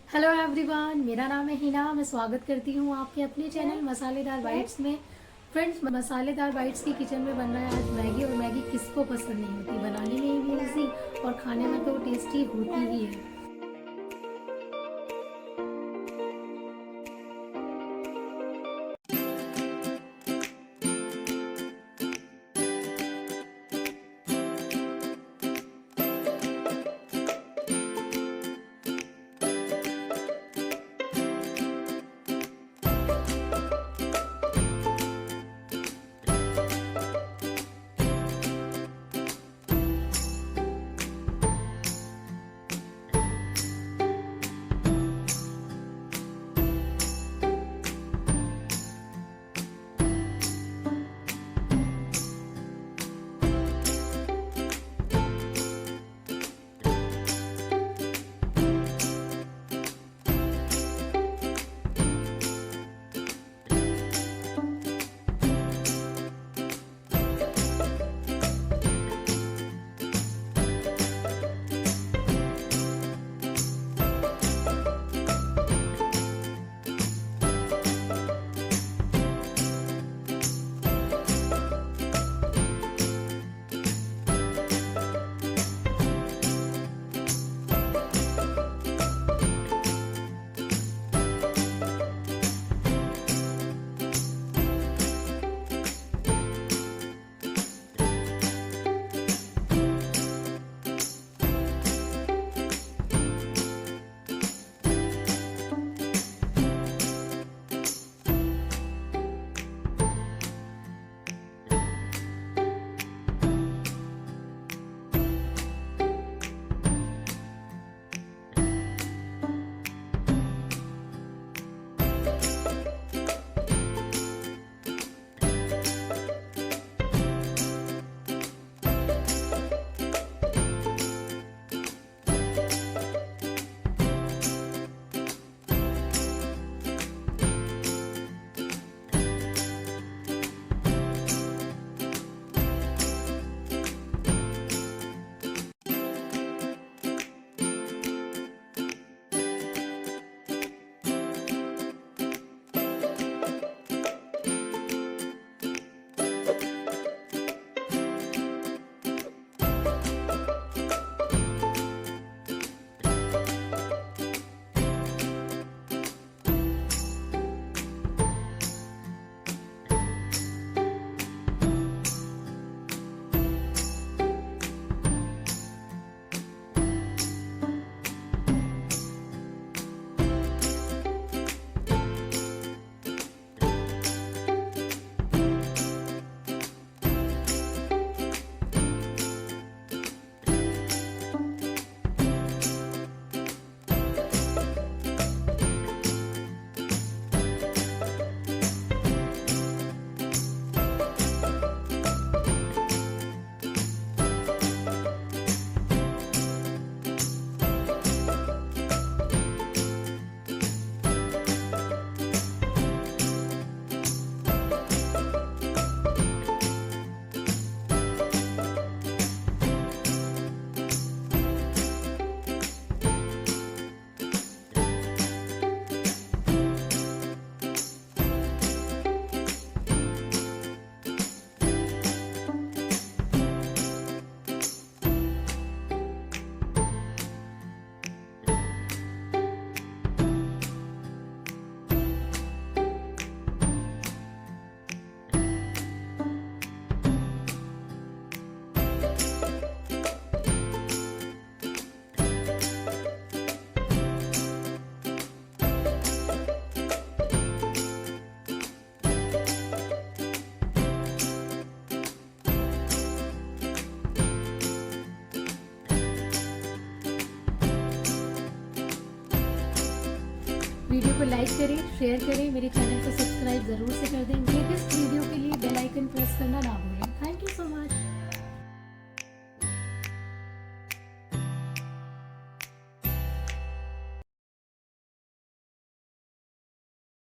Hello everyone, मेरा नाम है हिना। मैं स्वागत करती हूँ आपके अपने चैनल मसालेदार बाइट्स में। फ्रेंड्स, मसालेदार बाइट्स की किचन में बन रहा है आज मैगी। और मैगी किसको पसंद नहीं होती, बनाने में भी इजी और खाने में तो टेस्टी होती ही है। वीडियो को लाइक करें, शेयर करें, मेरे चैनल को सब्सक्राइब जरूर से कर दें। लेटेस्ट वीडियो के लिए बेल आइकन प्रेस करना ना भूलें। Thank you so much.